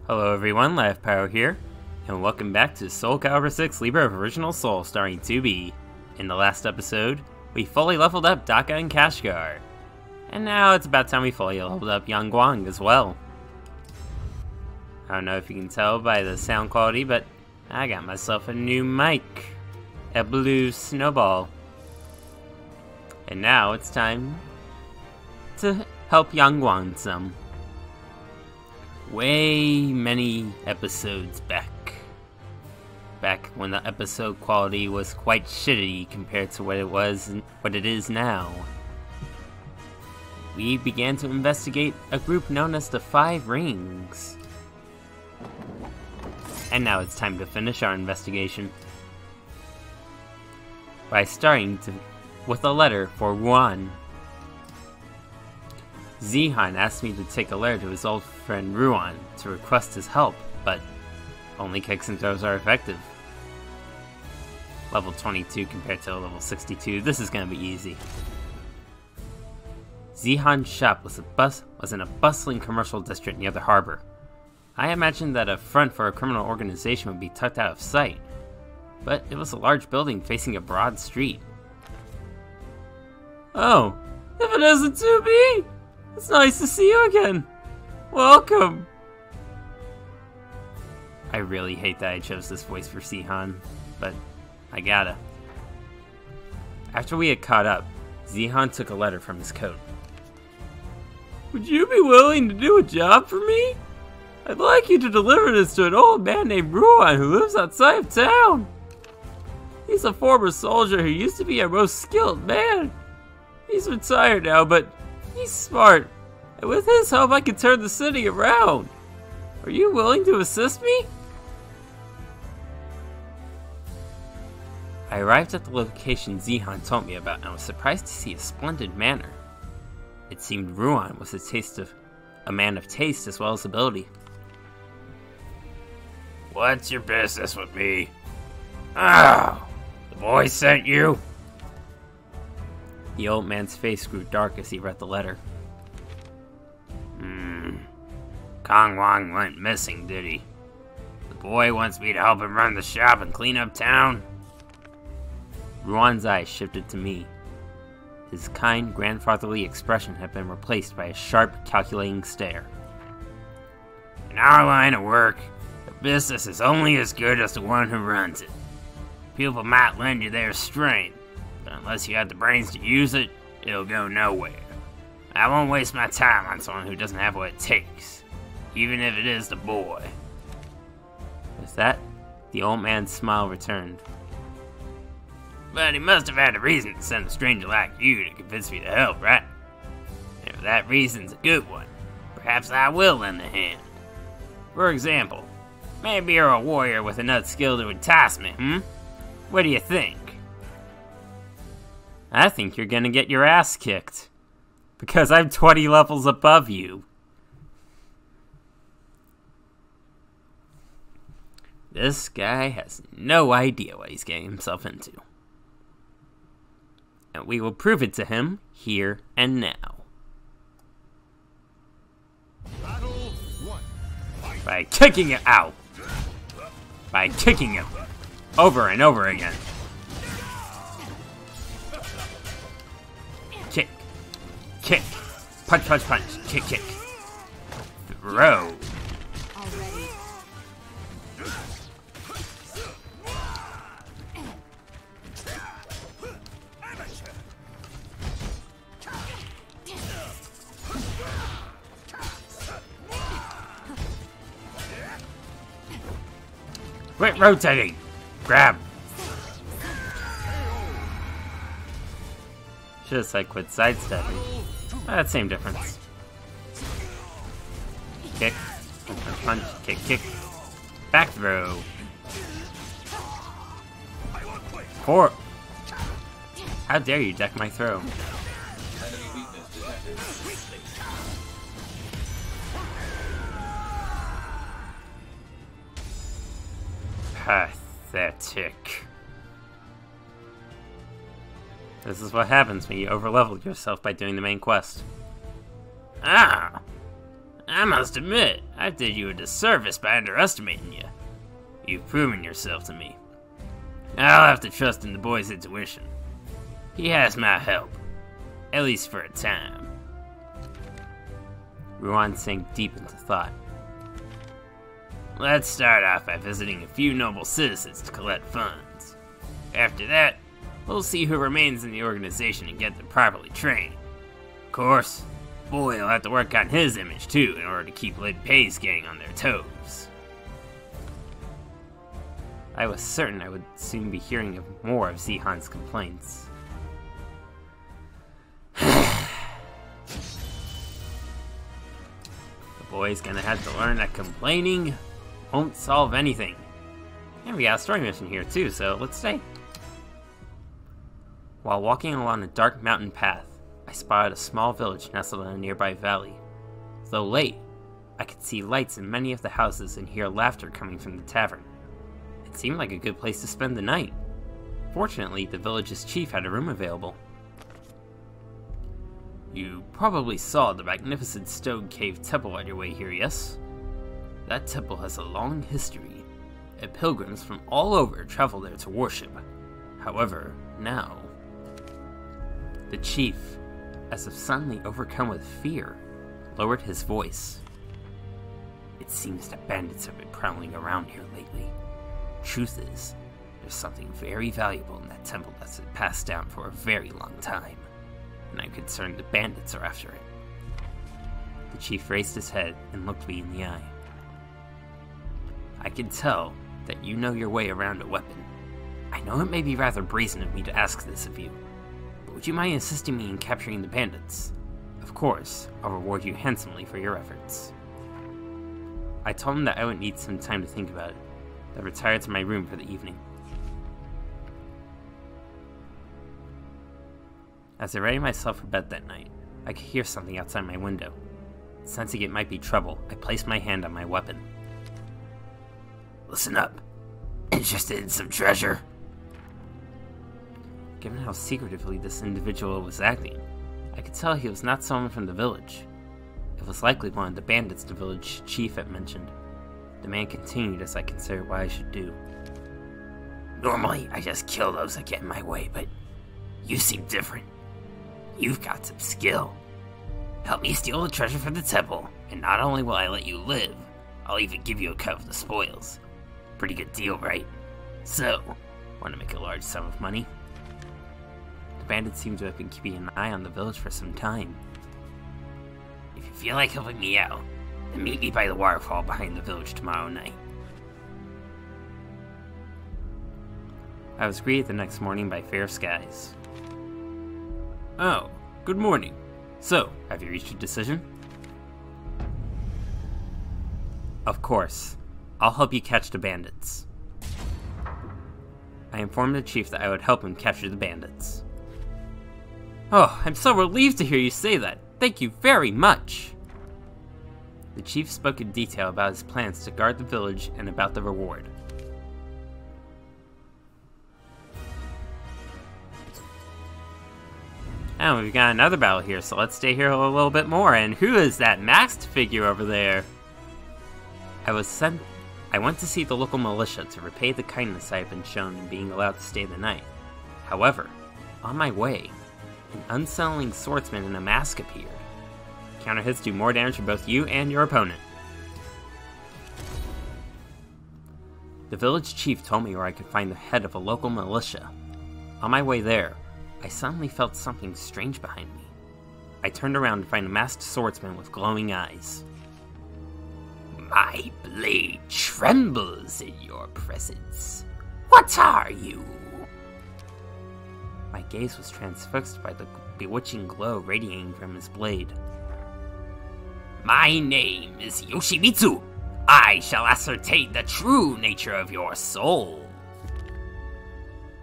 Hello everyone, Life Power here, and welcome back to Soul Calibur 6 Libra of Original Soul starring 2B. In the last episode, we fully leveled up Daka and Kashgar. And now it's about time we fully leveled up Yangguang as well. I don't know if you can tell by the sound quality, but I got myself a new mic. A blue snowball. And now it's time to help Yangguang some. Way many episodes back when the episode quality was quite shitty compared to what it is now. We began to investigate a group known as the Five Rings. And now it's time to finish our investigation by starting with a letter for Ruan. Zihan asked me to take a letter to his old friend Ruan to request his help, but only kicks and throws are effective. Level 22 compared to level 62, this is gonna be easy. Zihan's shop was in a bustling commercial district near the harbor. I imagined that a front for a criminal organization would be tucked out of sight, but it was a large building facing a broad street. Oh, if it isn't 2B! It's nice to see you again! Welcome! I really hate that I chose this voice for Zihan, but I gotta. After we had caught up, Zihan took a letter from his coat. Would you be willing to do a job for me? I'd like you to deliver this to an old man named Ruan who lives outside of town. He's a former soldier who used to be our most skilled man. He's retired now, but he's smart, and with his help I can turn the city around. Are you willing to assist me? I arrived at the location Zihan told me about and I was surprised to see a splendid manor. It seemed Ruan was a man of taste as well as ability. What's your business with me? Oh, the boy sent you? The old man's face grew dark as he read the letter. Yangguang went missing, did he? The boy wants me to help him run the shop and clean up town? Ruan's eyes shifted to me. His kind, grandfatherly expression had been replaced by a sharp, calculating stare. In our line of work, the business is only as good as the one who runs it. People might lend you their strength, but unless you have the brains to use it, it'll go nowhere. I won't waste my time on someone who doesn't have what it takes, even if it is the boy. With that, the old man's smile returned. But he must have had a reason to send a stranger like you to convince me to help, right? And if that reason's a good one, perhaps I will lend a hand. For example, maybe you're a warrior with enough skill to entice me, What do you think? I think you're gonna get your ass kicked. Because I'm 20 levels above you. This guy has no idea what he's getting himself into. And we will prove it to him here and now. Battle 1. By kicking it out. By kicking him over and over again. Kick. Kick. Punch, punch, punch. Kick, kick. Throw. Quit rotating! Grab! Should've said quit sidestepping. That same difference. Kick, punch, punch, punch, kick, kick. Back throw. Four. How dare you deck my throw? Pathetic. This is what happens when you overlevel yourself by doing the main quest. Ah! I must admit, I did you a disservice by underestimating you. You've proven yourself to me. I'll have to trust in the boy's intuition. He has my help, at least for a time. Ruan sank deep into thought. Let's start off by visiting a few noble citizens to collect funds. After that, we'll see who remains in the organization and get them properly trained. Of course, boy will have to work on his image too in order to keep Lid Pei's gang on their toes. I was certain I would soon be hearing more of Zihan's complaints. The boy's gonna have to learn that complaining won't solve anything. And we got a story mission here too, so let's stay. While walking along a dark mountain path, I spotted a small village nestled in a nearby valley. Though late, I could see lights in many of the houses and hear laughter coming from the tavern. It seemed like a good place to spend the night. Fortunately, the village's chief had a room available. You probably saw the magnificent stone cave temple on your way here, yes? That temple has a long history, and pilgrims from all over travel there to worship. However, now... The chief, as if suddenly overcome with fear, lowered his voice. It seems that bandits have been prowling around here lately. Truth is, there's something very valuable in that temple that's been passed down for a very long time, and I'm concerned the bandits are after it. The chief raised his head and looked me in the eye. I can tell that you know your way around a weapon. I know it may be rather brazen of me to ask this of you, but would you mind assisting me in capturing the bandits? Of course, I'll reward you handsomely for your efforts. I told him that I would need some time to think about it. I retired to my room for the evening. As I readied myself for bed that night, I could hear something outside my window. Sensing it might be trouble, I placed my hand on my weapon. Listen up. Interested in some treasure? Given how secretively this individual was acting, I could tell he was not someone from the village. It was likely one of the bandits the village chief had mentioned. The man continued as I considered what I should do. Normally, I just kill those that get in my way, but you seem different. You've got some skill. Help me steal the treasure from the temple, and not only will I let you live, I'll even give you a cut of the spoils. Pretty good deal, right? So, want to make a large sum of money? The bandits seem to have been keeping an eye on the village for some time. If you feel like helping me out, then meet me by the waterfall behind the village tomorrow night. I was greeted the next morning by fair skies. Oh, good morning. So, have you reached a decision? Of course. I'll help you catch the bandits. I informed the chief that I would help him capture the bandits. Oh, I'm so relieved to hear you say that. Thank you very much. The chief spoke in detail about his plans to guard the village and about the reward. And we've got another battle here, so let's stay here a little bit more. And who is that masked figure over there? I went to see the local militia to repay the kindness I had been shown in being allowed to stay the night. However, on my way, an unsettling swordsman in a mask appeared. Counter hits do more damage for both you and your opponent. The village chief told me where I could find the head of a local militia. On my way there, I suddenly felt something strange behind me. I turned around to find a masked swordsman with glowing eyes. My blade trembles in your presence. What are you? My gaze was transfixed by the bewitching glow radiating from his blade. My name is Yoshimitsu. I shall ascertain the true nature of your soul.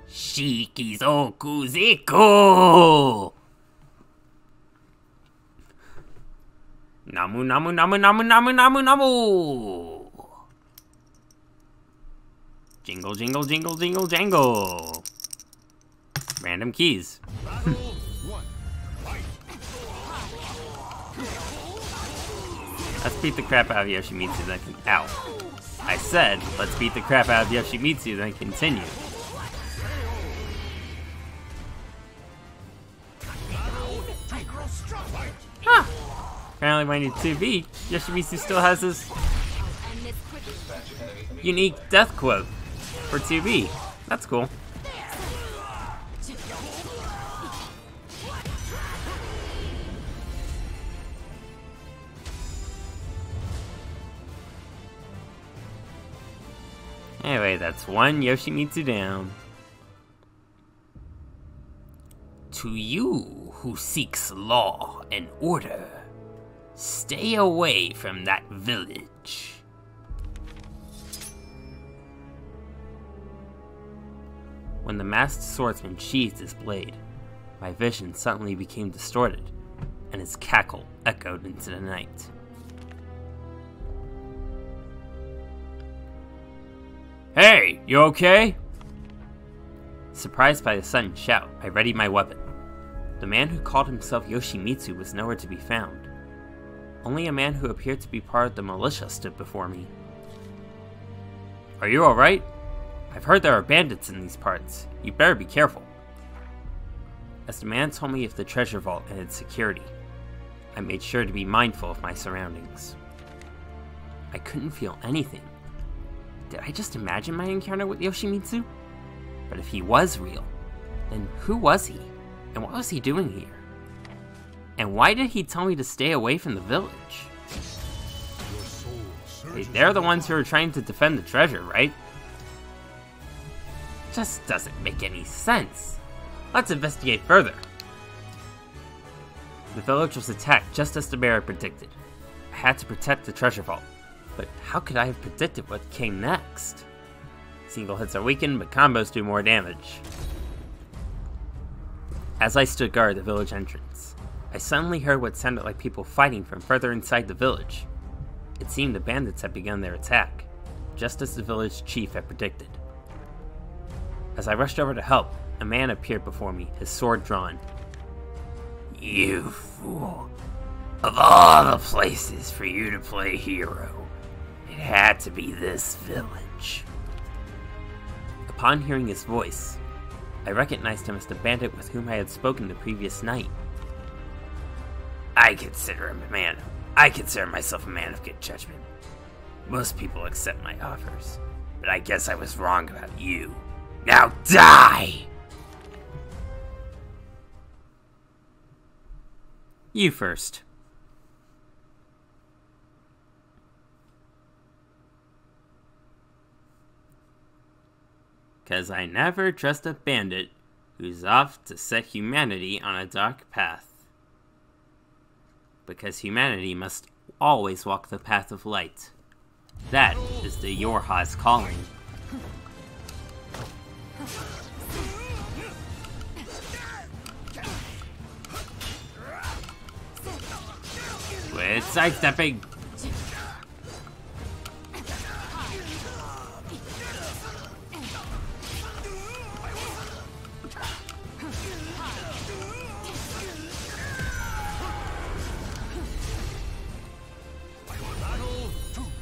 Shikizoku Zeku! Namu namu namu namu namu namu namu! Jingle jingle jingle jingle jangle! Random keys. Battle 1. Fight. Let's beat the crap out of Yoshimitsu, then ow. I said, let's beat the crap out of Yoshimitsu, then continue. Huh. Apparently when you 2v, Yoshimitsu still has his unique death quote for 2v. That's cool. Anyway, that's one Yoshimitsu down. To you who seeks law and order, stay away from that village. When the masked swordsman sheathed his blade, my vision suddenly became distorted, and his cackle echoed into the night. Hey, you okay? Surprised by the sudden shout, I readied my weapon. The man who called himself Yoshimitsu was nowhere to be found. Only a man who appeared to be part of the militia stood before me. Are you alright? I've heard there are bandits in these parts. You better be careful. As the man told me of the treasure vault and its security, I made sure to be mindful of my surroundings. I couldn't feel anything. Did I just imagine my encounter with Yoshimitsu? But if he was real, then who was he? And what was he doing here? And why did he tell me to stay away from the village? They're the ones who are trying to defend the treasure, right? Just doesn't make any sense. Let's investigate further. The village was attacked just as the bear had predicted. I had to protect the treasure vault. But how could I have predicted what came next? Single hits are weakened, but combos do more damage. As I stood guard at the village entrance, I suddenly heard what sounded like people fighting from further inside the village. It seemed the bandits had begun their attack, just as the village chief had predicted. As I rushed over to help, a man appeared before me, his sword drawn. You fool. Of all the places for you to play hero, it had to be this village. Upon hearing his voice, I recognized him as the bandit with whom I had spoken the previous night. I consider myself a man of good judgment. Most people accept my offers, but I guess I was wrong about you. Now die! You first. Cause I never trust a bandit who's off to set humanity on a dark path. Because humanity must always walk the path of light. That is the Yorha's calling. Quit sidestepping!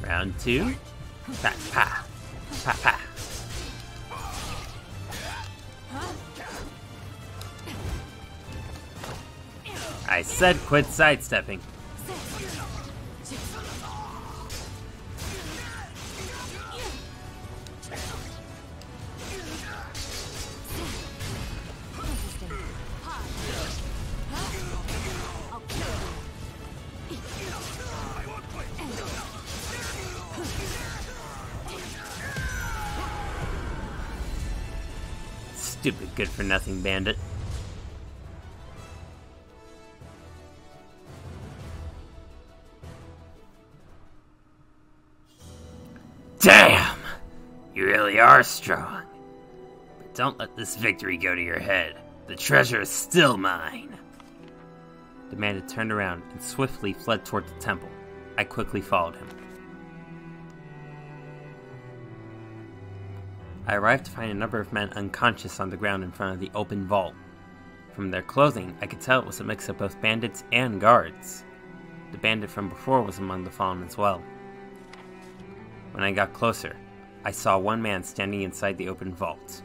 Round two. Pa pa. Pa pa. I said quit sidestepping. Stupid good-for-nothing bandit. Damn! You really are strong. But don't let this victory go to your head. The treasure is still mine. The bandit turned around and swiftly fled toward the temple. I quickly followed him. I arrived to find a number of men unconscious on the ground in front of the open vault. From their clothing, I could tell it was a mix of both bandits and guards. The bandit from before was among the fallen as well. When I got closer, I saw one man standing inside the open vault,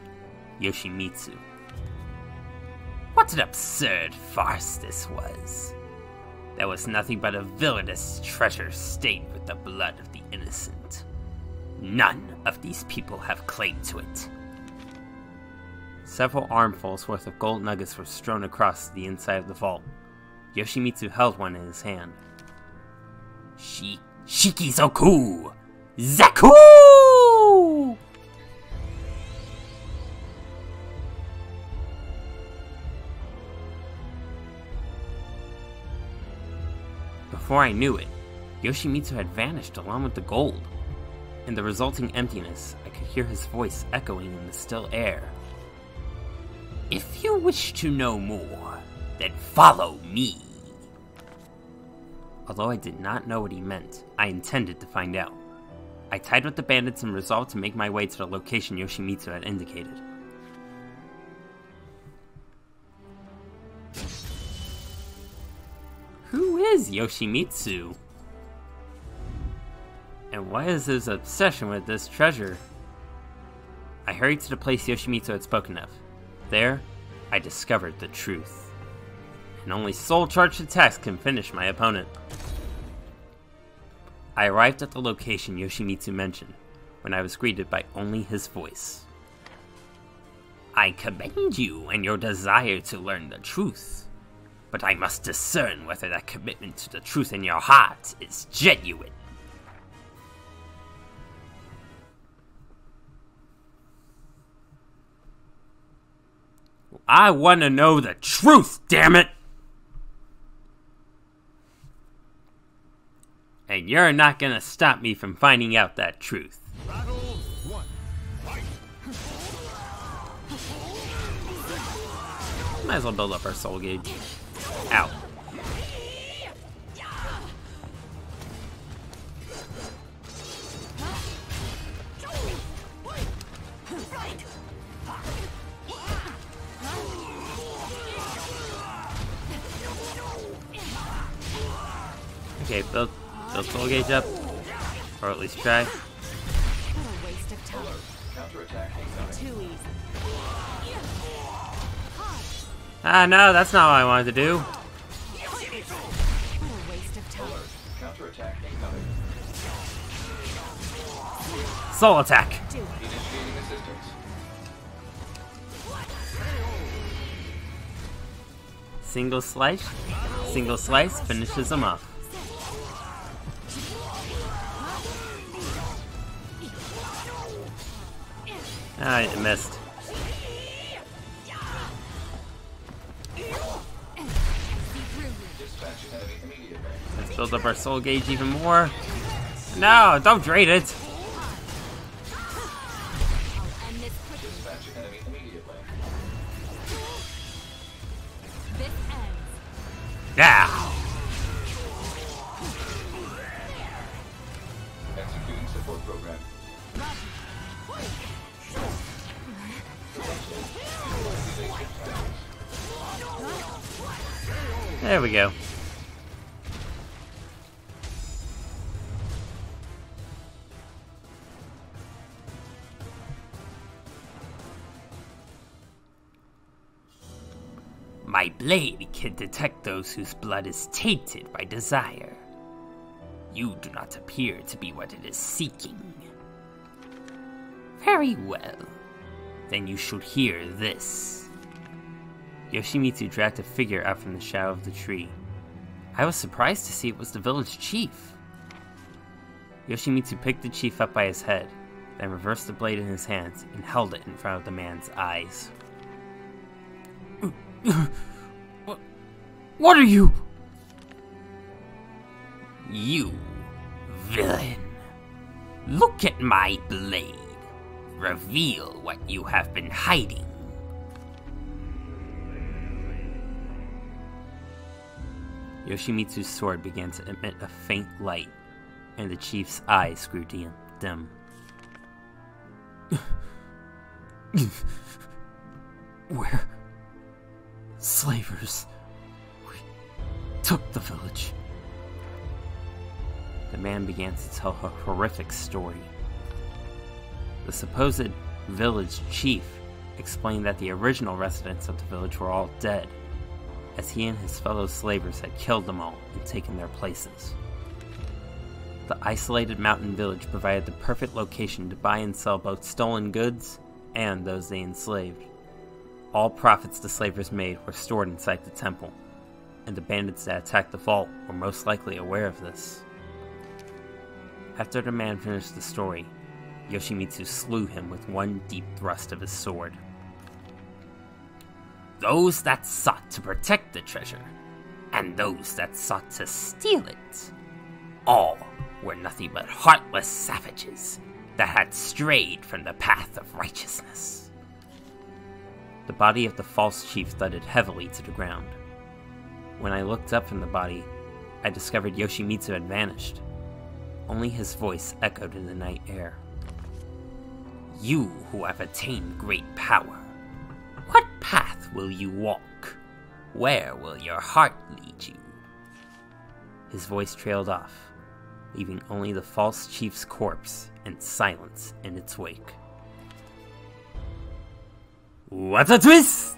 Yoshimitsu. What an absurd farce this was. There was nothing but a villainous treasure stained with the blood of the innocent. None of these people have claim to it. Several armfuls worth of gold nuggets were strewn across the inside of the vault. Yoshimitsu held one in his hand. Shikizoku! Zaku! Before I knew it, Yoshimitsu had vanished along with the gold. In the resulting emptiness, I could hear his voice echoing in the still air. If you wish to know more, then follow me. Although I did not know what he meant, I intended to find out. I tied with the bandits and resolved to make my way to the location Yoshimitsu had indicated. Who is Yoshimitsu? And what is his obsession with this treasure? I hurried to the place Yoshimitsu had spoken of. There, I discovered the truth. And only soul-charged attacks can finish my opponent. I arrived at the location Yoshimitsu mentioned, when I was greeted by only his voice. I commend you and your desire to learn the truth, but I must discern whether that commitment to the truth in your heart is genuine. I want to know the truth, damn it! And you're not gonna stop me from finding out that truth. Battle 1. Fight. Might as well build up our soul gauge. Ow. Okay, build soul gauge up, or at least try. What a waste of time. Too easy. Ah, no, that's not what I wanted to do. What a waste of time. Counterattack incoming. Soul attack. Do it. Initiating assistance. Single slice finishes him off. Ah, it missed. Dispatch enemy immediately. Let's build up our soul gauge even more. No, don't drain it. I'll end this quickly. Dispatch enemy immediately. This ends. Now. Executing support program. There we go. My blade can detect those whose blood is tainted by desire. You do not appear to be what it is seeking. Very well. Then you should hear this. Yoshimitsu dragged a figure out from the shadow of the tree. I was surprised to see it was the village chief. Yoshimitsu picked the chief up by his head, then reversed the blade in his hands and held it in front of the man's eyes. What are you? You villain. Look at my blade. Reveal what you have been hiding. Yoshimitsu's sword began to emit a faint light, and the chief's eyes grew dim. We're slavers. We took the village. the man began to tell a horrific story. The supposed village chief explained that the original residents of the village were all dead, as he and his fellow slavers had killed them all and taken their places. The isolated mountain village provided the perfect location to buy and sell both stolen goods and those they enslaved. All profits the slavers made were stored inside the temple, and the bandits that attacked the vault were most likely aware of this. After the man finished the story, Yoshimitsu slew him with one deep thrust of his sword. Those that sought to protect the treasure, and those that sought to steal it, all were nothing but heartless savages that had strayed from the path of righteousness. The body of the false chief thudded heavily to the ground. When I looked up from the body, I discovered Yoshimitsu had vanished. Only his voice echoed in the night air. You who have attained great power, what path will you walk? Where will your heart lead you? His voice trailed off, leaving only the false chief's corpse and silence in its wake. What a twist!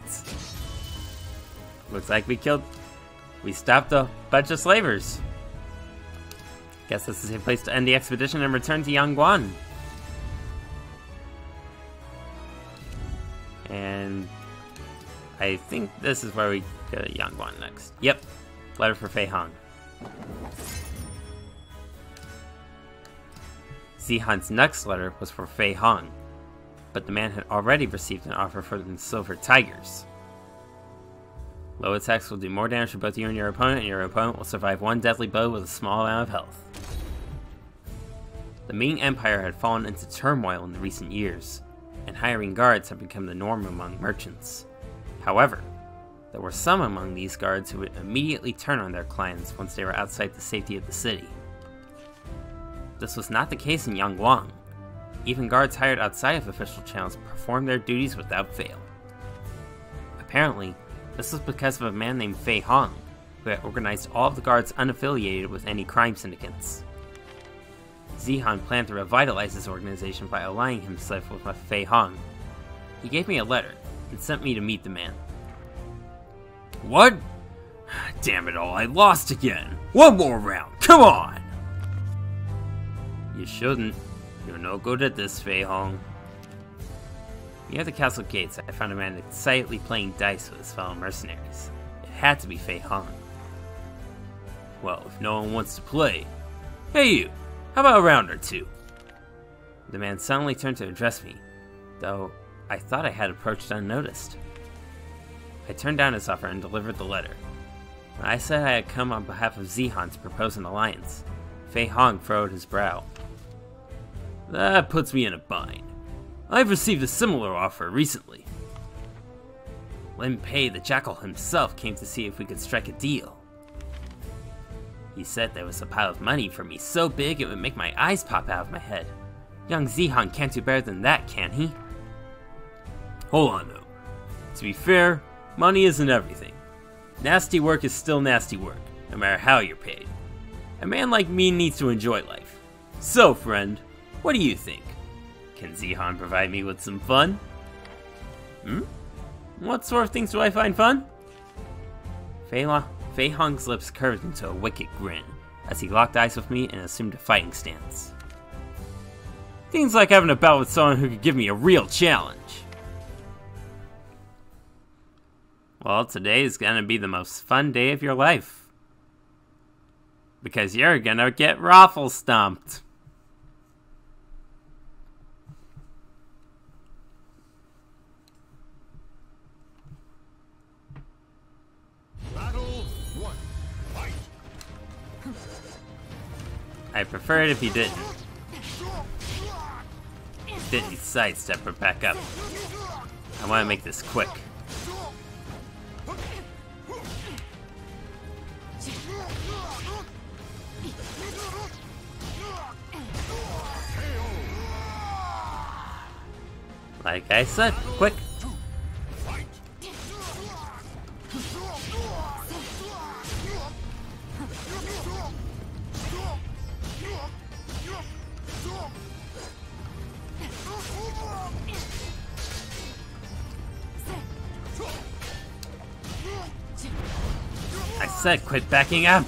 Looks like we stopped a bunch of slavers. Guess this is a place to end the expedition and return to Yangguang. And I think this is where we go to Yangguang next. Yep, letter for Fei Hong. Zihan's next letter was for Fei Hong, but the man had already received an offer for the Silver Tigers. Low attacks will do more damage to both you and your opponent will survive one deadly blow with a small amount of health. The Ming Empire had fallen into turmoil in the recent years, and hiring guards had become the norm among merchants. However, there were some among these guards who would immediately turn on their clients once they were outside the safety of the city. This was not the case in Yangguang. Even guards hired outside of official channels performed their duties without fail. Apparently, this was because of a man named Fei Hong, who had organized all of the guards unaffiliated with any crime syndicates. Zihan planned to revitalize his organization by aligning himself with Fei Hong. He gave me a letter and sent me to meet the man. What? Damn it all, I lost again. One more round, come on! You shouldn't. You're no good at this, Fei Hong. Near the castle gates, I found a man excitedly playing dice with his fellow mercenaries. It had to be Fei Hong. Well, if no one wants to play... Hey you, how about a round or two? The man suddenly turned to address me, though I thought I had approached unnoticed. I turned down his offer and delivered the letter. When I said I had come on behalf of Zihan to propose an alliance, Fei Hong furrowed his brow. That puts me in a bind. I've received a similar offer recently. Lin Pei the Jackal himself came to see if we could strike a deal. He said there was a pile of money for me so big it would make my eyes pop out of my head. Young Zihan can't do better than that, can he? Hold on though. To be fair, money isn't everything. Nasty work is still nasty work, no matter how you're paid. A man like me needs to enjoy life. So friend, what do you think? Can Zihan provide me with some fun? What sort of things do I find fun? Fei Hong's lips curved into a wicked grin as he locked eyes with me and assumed a fighting stance. Things like having a bout with someone who could give me a real challenge. Well, today is gonna be the most fun day of your life. Because you're gonna get raffle stomped. Battle 1. Fight. I'd prefer it if you didn't. Didn't sidestep or back up. I want to make this quick. Like I said, quick. said quit backing up.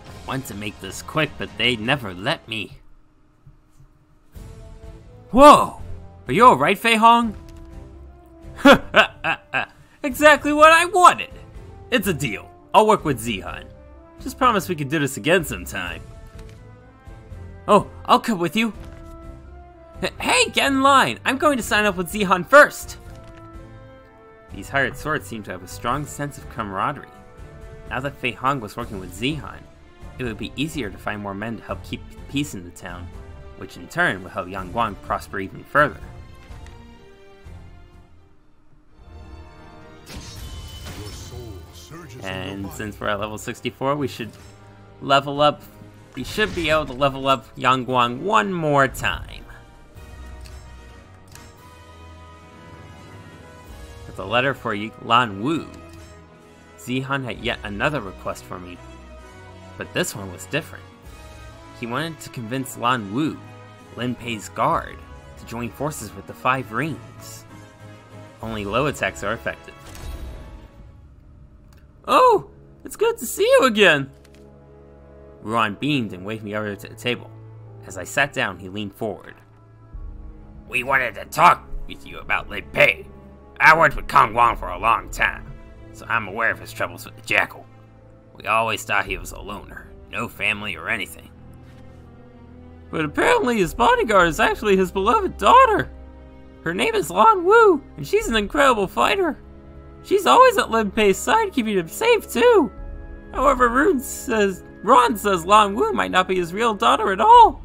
I want to make this quick, but they never let me. Whoa! Are you alright, Fei Hong? Exactly what I wanted! It's a deal. I'll work with Zihan. Just promise we can do this again sometime. Oh, I'll come with you. Hey, get in line! I'm going to sign up with Zihan first! These hired swords seem to have a strong sense of camaraderie. Now that Fei Hong was working with Zihan, it would be easier to find more men to help keep peace in the town, which in turn would help Yangguang prosper even further. And since we're at level 64, we should level up. We should be able to level up Yangguang one more time. With a letter for Lan Wu, Zihan had yet another request for me. But this one was different. He wanted to convince Lan Wu, Lin Pei's guard, to join forces with the 5 rings. Only low attacks are effective. Oh, it's good to see you again. Ruan beamed and waved me over to the table. As I sat down, he leaned forward. We wanted to talk with you about Lin Pei. I worked with Kong Wang for a long time, so I'm aware of his troubles with the Jackal. We always thought he was a loner, no family or anything. But apparently his bodyguard is actually his beloved daughter. Her name is Lan Wu, and she's an incredible fighter. She's always at Lin Pei's side, keeping him safe too. However, Ron says Lan Wu might not be his real daughter at all.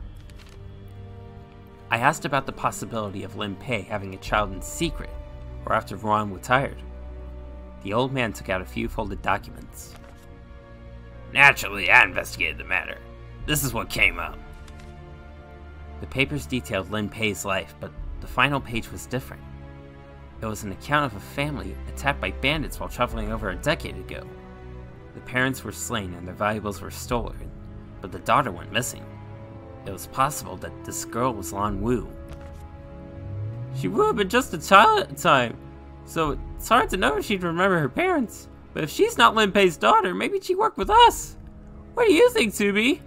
I asked about the possibility of Lin Pei having a child in secret, or after Ron retired. The old man took out a few folded documents. Naturally, I investigated the matter. This is what came up. The papers detailed Lin Pei's life, but the final page was different. It was an account of a family attacked by bandits while traveling over a decade ago. The parents were slain and their valuables were stolen, but the daughter went missing. It was possible that this girl was Lan Wu. She would have been just a child at the time, so it's hard to know if she'd remember her parents. But if she's not Lin Pei's daughter, maybe she worked with us. What do you think, Tsubi?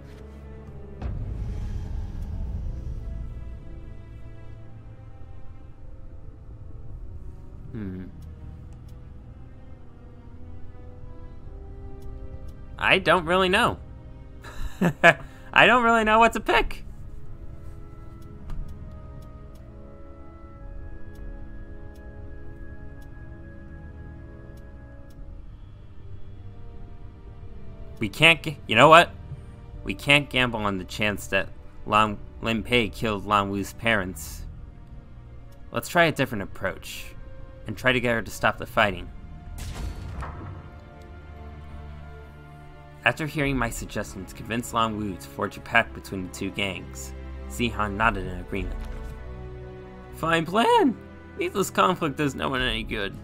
I don't really know. I don't really know what to pick. We can't you know what? We can't gamble on the chance that Lin Pei killed Lan Wu's parents. Let's try a different approach, and try to get her to stop the fighting. After hearing my suggestion to convince Lan Wu to forge a pact between the two gangs, Zihan nodded in agreement. Fine plan. Needless conflict does no one any good.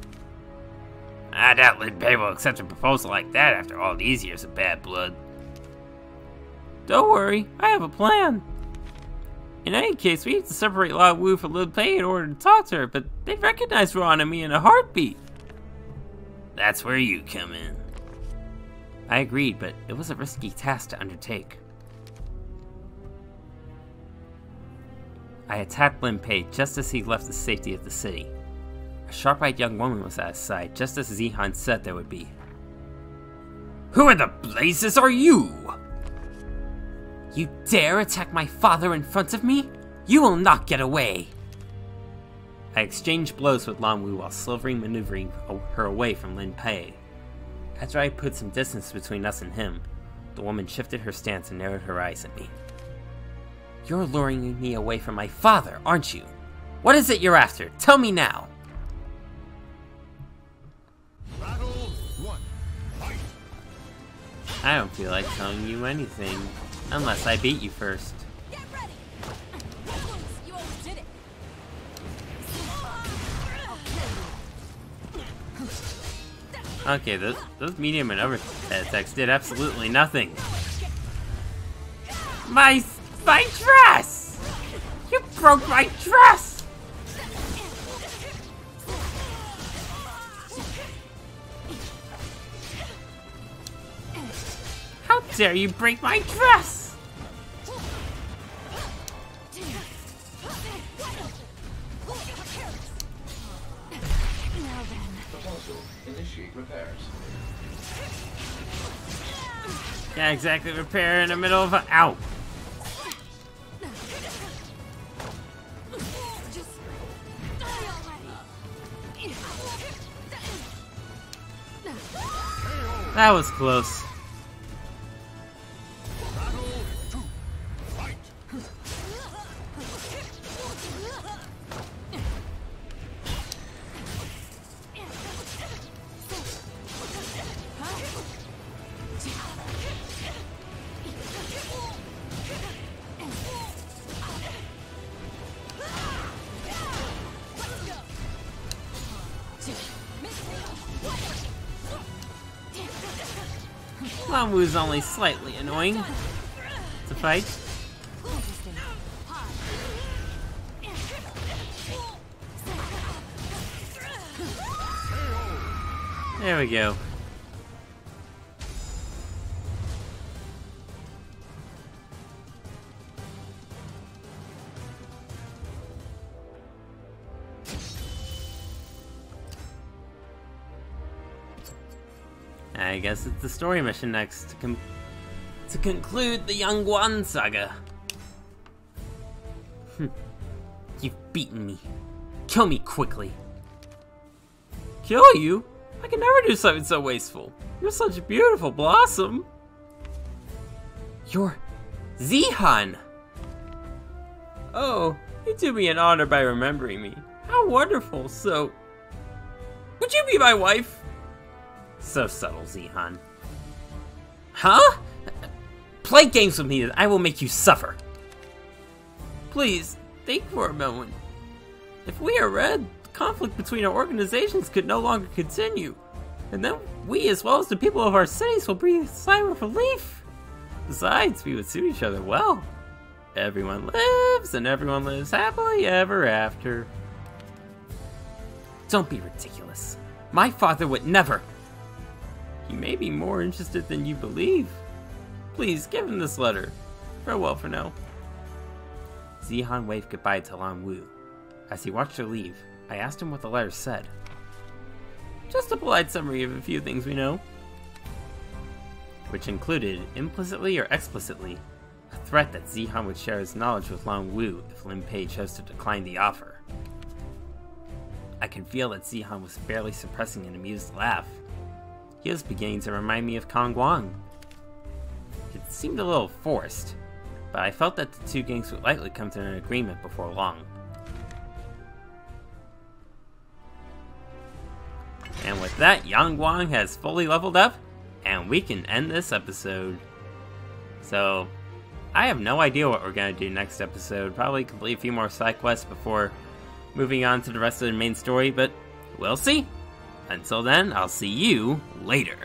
I doubt Lin Pei will accept a proposal like that after all these years of bad blood. Don't worry, I have a plan. In any case, we need to separate Lan Wu from Lin Pei in order to talk to her, but they'd recognize Ron and me in a heartbeat. That's where you come in. I agreed, but it was a risky task to undertake. I attacked Lin Pei just as he left the safety of the city. A sharp-eyed young woman was at his side, just as Zihan said there would be. Who in the blazes are you? You dare attack my father in front of me? You will not get away! I exchanged blows with Lan Wu while slowly maneuvering her away from Lin Pei. After I put some distance between us and him, the woman shifted her stance and narrowed her eyes at me. You're luring me away from my father, aren't you? What is it you're after? Tell me now! Battle 1. Fight. I don't feel like telling you anything, unless I beat you first. Get ready! You always did it! Okay, those medium and overhead attacks did absolutely nothing. My dress! You broke my dress! How dare you break my dress! Proposal. Initiate repairs. Can't exactly repair in the middle of a— ow! That was close. Battle 2. Fight. Lanwu's only slightly annoying to fight. There we go. I guess it's the story mission next to conclude the Yangguang saga. You've beaten me. Kill me quickly. Kill you? I can never do something so wasteful. You're such a beautiful blossom. You're Zihan. Oh, you do me an honor by remembering me. How wonderful. So, would you be my wife? So subtle, Zihan. Huh? Play games with me and I will make you suffer. Please, think for a moment. If we are red, the conflict between our organizations could no longer continue. And then we, as well as the people of our cities, will breathe a sigh of relief. Besides, we would suit each other well. Everyone lives, and everyone lives happily ever after. Don't be ridiculous. My father would never. He may be more interested than you believe. Please, give him this letter. Farewell for now. Zihan waved goodbye to Lanwu. As he watched her leave, I asked him what the letter said. Just a polite summary of a few things we know. Which included, implicitly or explicitly, a threat that Zihan would share his knowledge with Lanwu if Lin Pei chose to decline the offer. I could feel that Zihan was barely suppressing an amused laugh. He was beginning to remind me of Yangguang. It seemed a little forced, but I felt that the two gangs would likely come to an agreement before long. And with that, Yangguang has fully leveled up, and we can end this episode. So, I have no idea what we're going to do next episode. Probably complete a few more side quests before moving on to the rest of the main story, but we'll see. Until then, I'll see you later.